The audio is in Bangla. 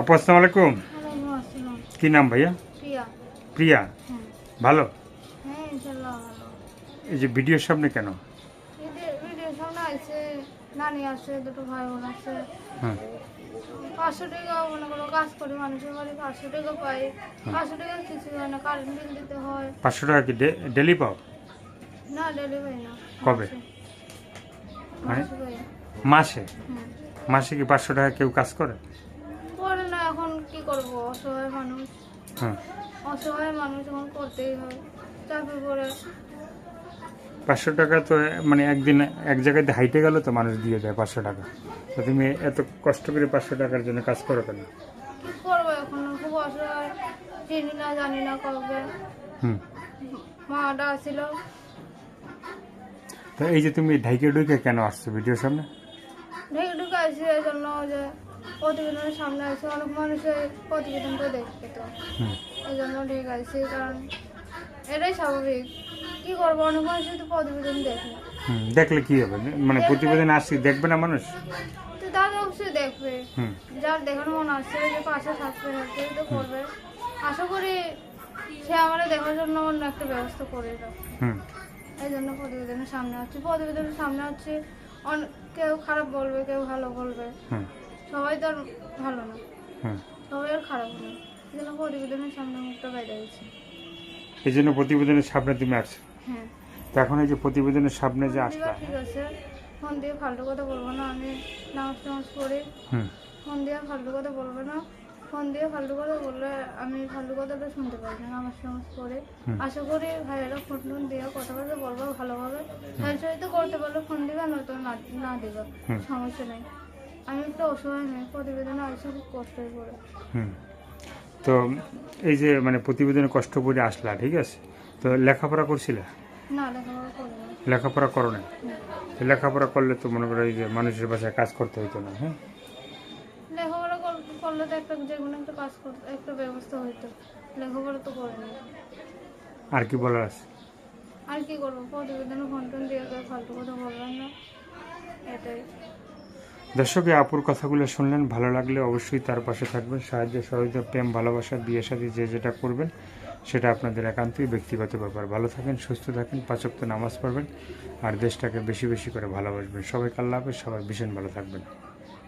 আপু আসসালামু আলাইকুম। ওয়ালাইকুম আসসালাম। কি নাম ভাইয়া? প্রিয়া। প্রিয়া। হ্যাঁ। ভালো। হ্যাঁ, ইনশাল্লাহ ভালো। এই যে ভিডিওর সামনে কেন? ভিডিও সামনে আছে, নানি আছে, দুটো ভাই বোন আছে। হ্যাঁ 500 টাকা মনে করো কাজ করি, মানুষের বাড়ি 500 টাকা পাই। 500 টাকা কিছু হয় না, কারেন্ট বিল দিতে হয়। 500 টাকা কি ডেলি পাও? না, ডেলি পাই না। কবে? মানে মাসে পাই। মাসে? হুম। মাসে কি 500 টাকা কেউ কাজ করে? করে না, এখন কি করব, অসহায় মানুষ। হ্যাঁ অসহায় মানুষ এখন করতেই হয়, চাকরি করে। 500 টাকা তো মানে একদিন এক জায়গাতে হাইটে গেল তো মানুষ দিয়ে দেয় 500 টাকা। তো তুমি এত কষ্ট করে 500 টাকার জন্য কাজ করো কেন? কি করবো এখন, খুব অসহায়, চিনি না জানি না কবে। হুম। মাটা ছিল। তো এই যে তুমি ঢাইকে ঢুকে কেন আসছো ভিডিওর সামনে? ঢেকে ঢুকে আসছে এই জন্য যে প্রতিবেদনের সামনে আছে, অনেক মানুষের প্রতিবেদনটা দেখতে তো হুম এই জন্য ঢেকে আসছে, কারণ এটাই স্বাভাবিক। কি করবো, অনেক মানুষই তো প্রতিবেদন দেখে। হুম দেখলে কি হবে? মানে প্রতিবেদন আসছি দেখবে না মানুষ? তো তাহলে অবশ্যই দেখবে, হুম যার দেখার মন আসছে যে পাশে থাকবে থাকবে তো করবে। আশা করি সে আমার দেখার জন্য অন্য একটা ব্যবস্থা করে দাও। হুম এই জন্য প্রতিবেদনের সামনে আছে, প্রতিবেদনের সামনে আছে। কেউ খারাপ বলবে, কেউ ভালো বলবে, হুম সবাই তো আর ভালো না, হুম। সবাই আর খারাপ না। এই জন্য প্রতিবেদনের সামনে মুখটা বাইরে গেছে। এই জন্য প্রতিবেদনের সামনে তুমি আসছো। হ্যাঁ। তো এখন এই যে প্রতিবেদনের সামনে যে ফোন আসলা। দিবা, ঠিক আছে, ফোন দিয়ে ফালতু কথা বলবো না। আমি নামাজ টামাজ পড়ি, হুম ফোন দিয়ে ফালতু কথা বলবো না। ফোন দিয়ে ফালতু কথা বললে আমি ফালতু কথাটা শুনতে পারি না। নামাজ টামাজ পড়ে আশা করি ভাইয়েরা ফোন টোন দিয়ে কথাবার্তা বলবো ভালোভাবে। ভাইয়ের সহিত করতে পারলে ফোন দিবা, নয়তো না দিবা, হুম। সমস্যা নেই। আমি একটু অসহায় নই, প্রতিবেদনে আসছে খুব কষ্ট হয়ে পড়ে। হুম। তো এই যে মানে প্রতিবেদনে কষ্ট করে আসলা, ঠিক আছে, তো লেখাপড়া করছিলে? না, লেখাপড়া করি না। লেখাপড়া করো না? হুম। তো লেখাপড়া করলে তো মনে করো এই যে মানুষের বাসায় কাজ করতে হতো না? হ্যাঁ লেখাপড়া করলে তো একটা যে কোনো একটা কাজ করতে একটা ব্যবস্থা হইতো। লেখাপড়া তো করে না। আর কি বলার আছে? আর কি করবো, প্রতিবেদনে ফোন টোন দিয়ে কেউ ফালতু কথা বললাম না, এটাই। দর্শক, এই আপুর কথাগুলো শুনলেন, ভালো লাগলে অবশ্যই তার পাশে থাকবেন। সাহায্য সহযোগিতা, প্রেম, ভালোবাসা, বিয়ে সাথে যে যেটা করবেন সেটা আপনাদের একান্তই ব্যক্তিগত ব্যাপার। ভালো থাকেন, সুস্থ থাকেন, 5 ওয়াক্ত নামাজ পড়বেন আর দেশটাকে বেশি বেশি করে ভালোবাসবেন। সবাইকে আল্লাহ হাফেজ, সবাই ভীষণ ভালো থাকবেন।